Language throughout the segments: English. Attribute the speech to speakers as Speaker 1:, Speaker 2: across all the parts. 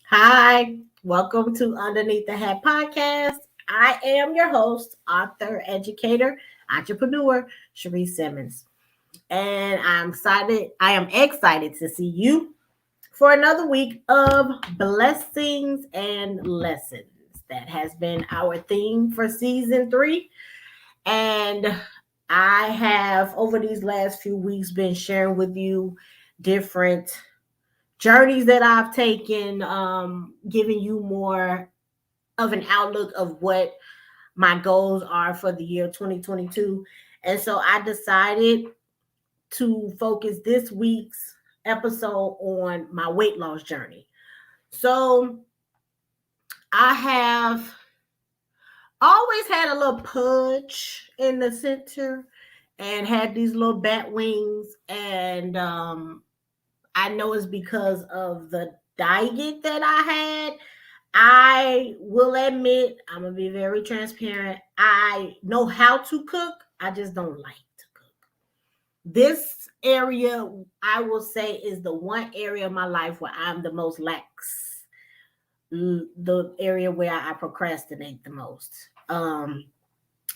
Speaker 1: Hi, welcome to Underneath the Hat podcast. I am your host, author, educator, entrepreneur, Cherie Simmons. And I am excited to see you for another week of blessings and lessons. That has been our theme for season 3. And I have, over these last few weeks, been sharing with you different journeys that I've taken, giving you more of an outlook of what my goals are for the year 2022. And so I decided to focus this week's episode on my weight loss journey. So I have always had a little pudge in the center and had these little bat wings. And I know it's because of the diet that I had. I will admit, I'm gonna be very transparent. I know how to cook. I just don't like to cook. This area, I will say, is the one area of my life where I'm the most lax. The area where I procrastinate the most.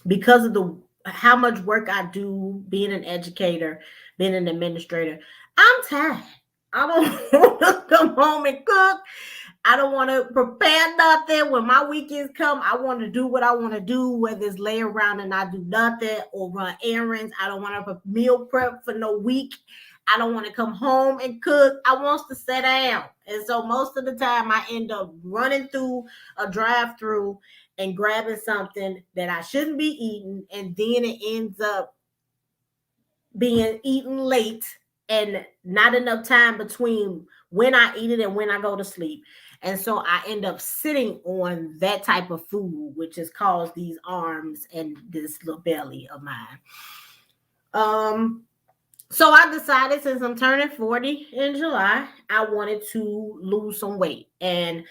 Speaker 1: Because of the how much work I do being an educator, being an administrator, I'm tired. I don't want to come home and cook. I don't want to prepare nothing. When my weekends come, I want to do what I want to do, whether it's lay around and not do nothing or run errands. I don't want to meal prep for no week. I don't want to come home and cook. I want to sit down. And so most of the time I end up running through a drive-through and grabbing something that I shouldn't be eating. And then it ends up being eaten late and not enough time between when I eat it and when I go to sleep. And so I end up sitting on that type of food, which has caused these arms and this little belly of mine. So I decided, since I'm turning 40 in July, I wanted to lose some weight. And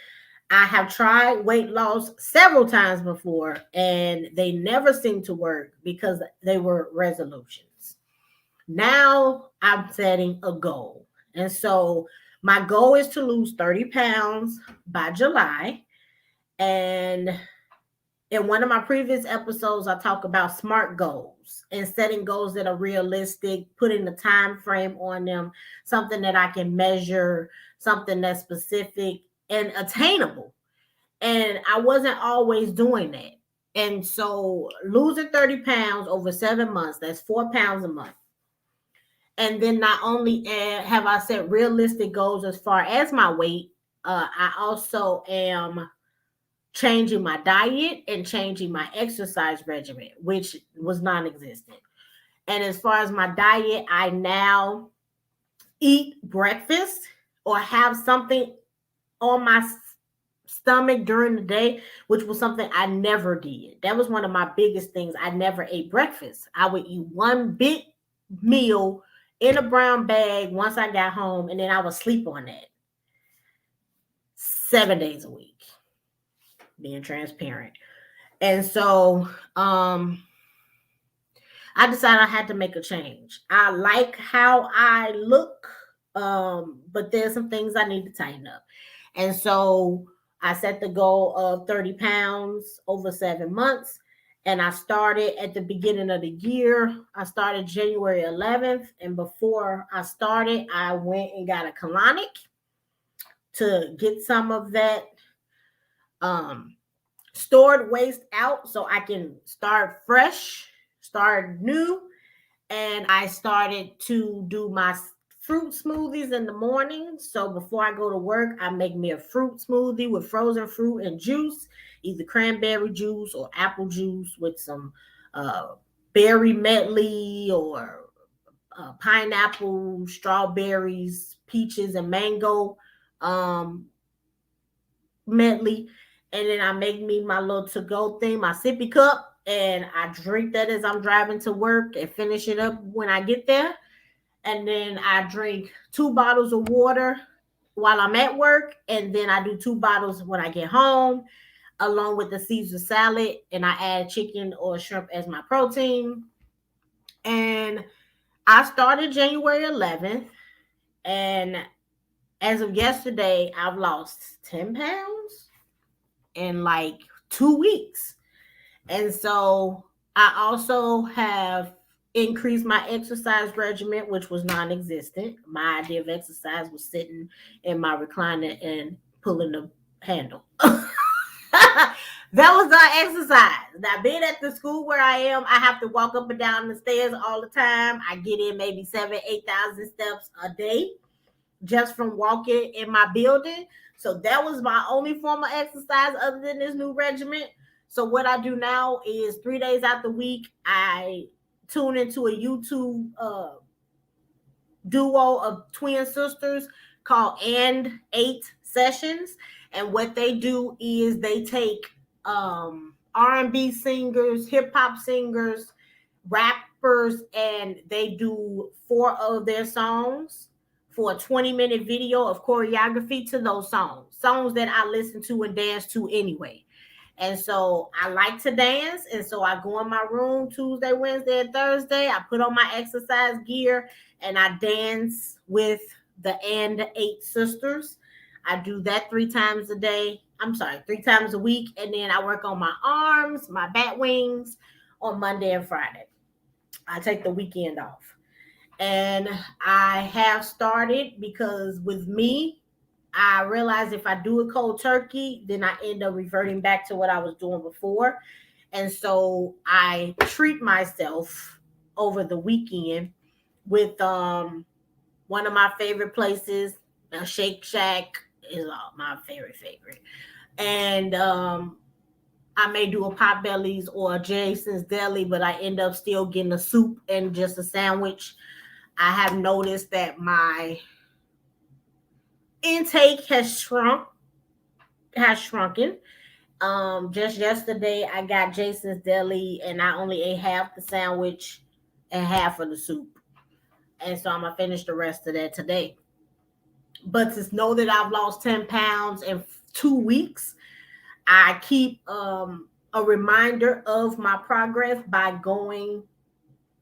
Speaker 1: I have tried weight loss several times before, and they never seem to work because they were resolutions. Now I'm setting a goal. And so my goal is to lose 30 pounds by July. And in one of my previous episodes, I talk about SMART goals and setting goals that are realistic, putting the time frame on them, something that I can measure, something that's specific and attainable. And I wasn't always doing that. And so losing 30 pounds over 7 months, that's 4 pounds a month. And then not only have I set realistic goals as far as my weight, I also am changing my diet and changing my exercise regimen, which was non-existent. And as far as my diet, I now eat breakfast or have something on my stomach during the day, which was something I never did. That was one of my biggest things. I never ate breakfast. I would eat one big meal in a brown bag once I got home, and then I would sleep on that 7 days a week, being transparent. And so I decided I had to make a change. I like how I look, but there's some things I need to tighten up. And so I set the goal of 30 pounds over 7 months. And I started at the beginning of the year. I started January 11th. And before I started, I went and got a colonic to get some of that um, stored waste out so I can start fresh, start new. And I started to do my fruit smoothies in the morning. So before I go to work, I make me a fruit smoothie with frozen fruit and juice, either cranberry juice or apple juice with some uh, berry medley or pineapple, strawberries, peaches, and mango um, medley. And then I make me my little to go thing, my sippy cup, and I drink that as I'm driving to work and finish it up when I get there. And then I drink 2 bottles of water while I'm at work, and then I do 2 bottles when I get home, along with the Caesar salad, and I add chicken or shrimp as my protein. And I started January 11th, and as of yesterday, I've lost 10 pounds in like 2 weeks. And so I also have increased my exercise regimen, which was non existent. My idea of exercise was sitting in my recliner and pulling the handle. That was not exercise. Now, being at the school where I am, I have to walk up and down the stairs all the time. I get in maybe 8,000 steps a day just from walking in my building. So that was my only form of exercise other than this new regimen. So what I do now is 3 days out the week, I tune into a YouTube duo of twin sisters called And Eight Sessions. And what they do is they take R&B singers, hip hop singers, rappers, and they do 4 of their songs for a 20-minute video of choreography to those songs that I listen to and dance to anyway. And so I like to dance. And so I go in my room Tuesday, Wednesday, and Thursday. I put on my exercise gear and I dance with the And Eight Sisters. I do that 3 times a day. I'm sorry, 3 times a week. And then I work on my arms, my bat wings on Monday and Friday. I take the weekend off. And I have started because with me, I realize if I do a cold turkey, then I end up reverting back to what I was doing before. And so I treat myself over the weekend with one of my favorite places, Shake Shack is my favorite. And I may do a Potbelly's or a Jason's Deli, but I end up still getting a soup and just a sandwich. I have noticed that my intake has shrunken. Just yesterday, I got Jason's Deli, and I only ate half the sandwich and half of the soup, and so I'm gonna finish the rest of that today. But to know that I've lost 10 pounds in 2 weeks, I keep a reminder of my progress by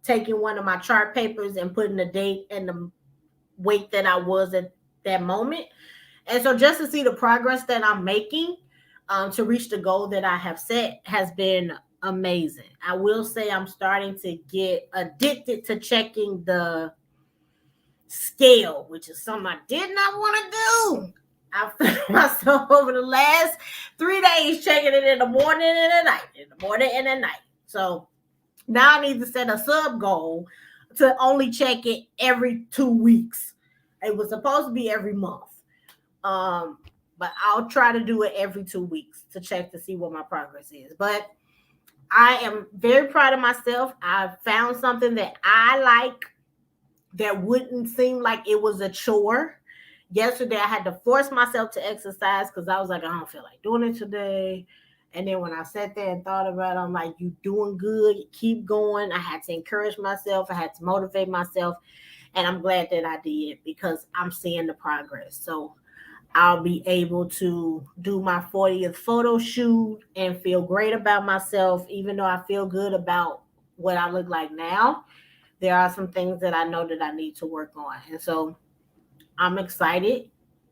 Speaker 1: taking one of my chart papers and putting the date and the weight that I was at that moment. And so just to see the progress that I'm making to reach the goal that I have set has been amazing. I will say I'm starting to get addicted to checking the scale, which is something I did not want to do. I found myself over the last 3 days checking it in the morning and at night, in the morning and at night. So now I need to set a sub goal to only check it every 2 weeks. It was supposed to be every month. But I'll try to do it every 2 weeks to check to see what my progress is. But I am very proud of myself. I found something that I like that wouldn't seem like it was a chore. Yesterday, I had to force myself to exercise because I was like, I don't feel like doing it today. And then when I sat there and thought about it, I'm like, you doing good. Keep going. I had to encourage myself. I had to motivate myself. And I'm glad that I did because I'm seeing the progress. So I'll be able to do my 40th photo shoot and feel great about myself, even though I feel good about what I look like now. There are some things that I know that I need to work on. And so I'm excited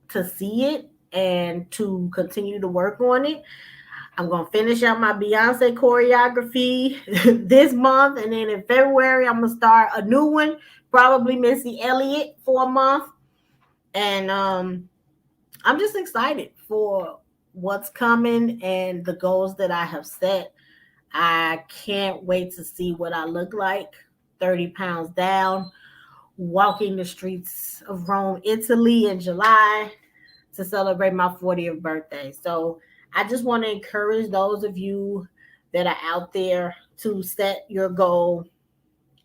Speaker 1: to see it and to continue to work on it. I'm going to finish out my Beyonce choreography this month. And then in February, I'm going to start a new one, probably Missy Elliott for a month. And I'm just excited for what's coming and the goals that I have set. I can't wait to see what I look like, 30 pounds down, walking the streets of Rome, Italy in July to celebrate my 40th birthday. So I just want to encourage those of you that are out there to set your goal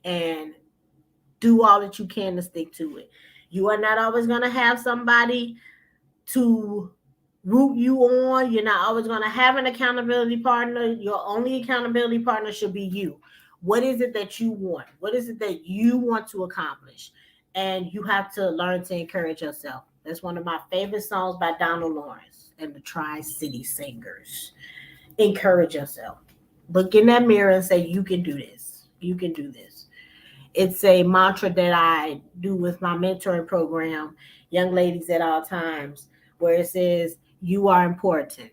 Speaker 1: and do all that you can to stick to it. You are not always going to have somebody to root you on. You're not always going to have an accountability partner. Your only accountability partner should be you. What is it that you want? What is it that you want to accomplish? And you have to learn to encourage yourself. That's one of my favorite songs by Donald Lawrence and the Tri-City Singers. Encourage yourself. Look in that mirror and say, you can do this. You can do this. It's a mantra that I do with my mentoring program. Young ladies at all times, where it says, you are important.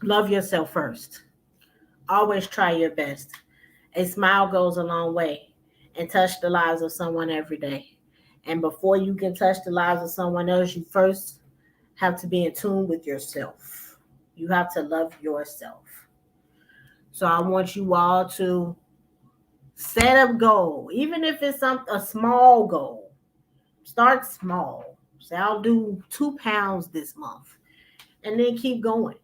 Speaker 1: Love yourself first. Always try your best. A smile goes a long way, and touch the lives of someone every day. And before you can touch the lives of someone else, you first have to be in tune with yourself. You have to love yourself. So I want you all to set a goal, even if it's a small goal. Start small. Say, I'll do 2 pounds this month, and then keep going.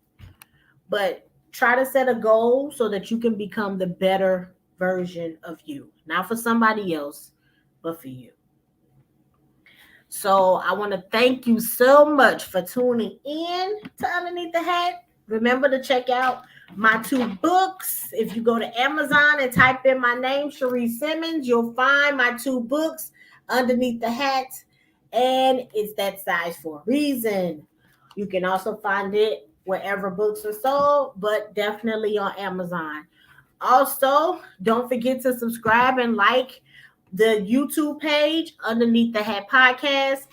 Speaker 1: But try to set a goal so that you can become the better version of you, not for somebody else, but for you. So I want to thank you so much for tuning in to Underneath the Hat. Remember to check out my 2 books. If you go to Amazon and type in my name, Cherie Simmons, you'll find my 2 books, Underneath the Hat, and It's That Size for a Reason. You can also find it wherever books are sold, but definitely on Amazon. Also, don't forget to subscribe and like the YouTube page, Underneath the Hat Podcast.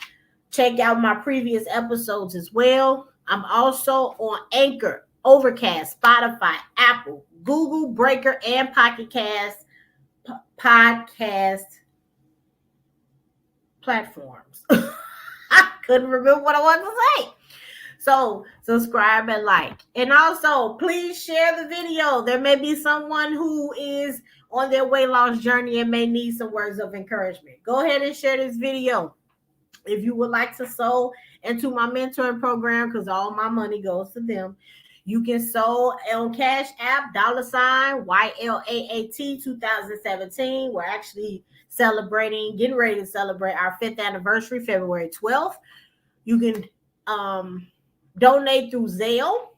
Speaker 1: Check out my previous episodes as well. I'm also on Anchor, Overcast, Spotify, Apple, Google, Breaker, and Pocket Cast podcast platforms. I couldn't remember what I wanted to say. So subscribe and like. And also, please share the video. There may be someone who is on their weight loss journey and may need some words of encouragement. Go ahead and share this video. If you would like to sow into my mentoring program, because all my money goes to them, you can sow on Cash App, $YLAAT 2017. We're actually getting ready to celebrate our 5th anniversary, February 12th. You can donate through Zelle,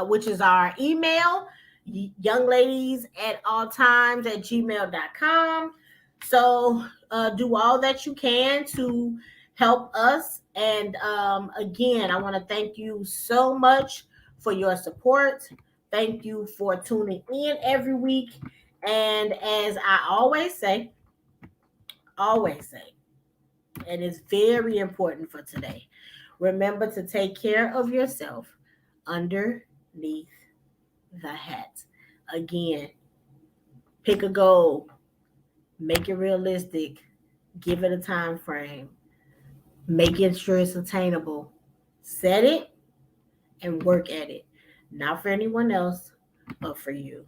Speaker 1: which is our email, youngladies@alltimes@gmail.com. So do all that you can to help us. And again, I want to thank you so much for your support. Thank you for tuning in every week. And as I always say, and it's very important for today, remember to take care of yourself underneath the hat. Again, pick a goal, make it realistic, give it a time frame, making sure it's attainable. Set it and work at it. Not for anyone else, but for you.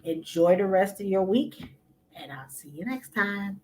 Speaker 1: Enjoy the rest of your week, and I'll see you next time.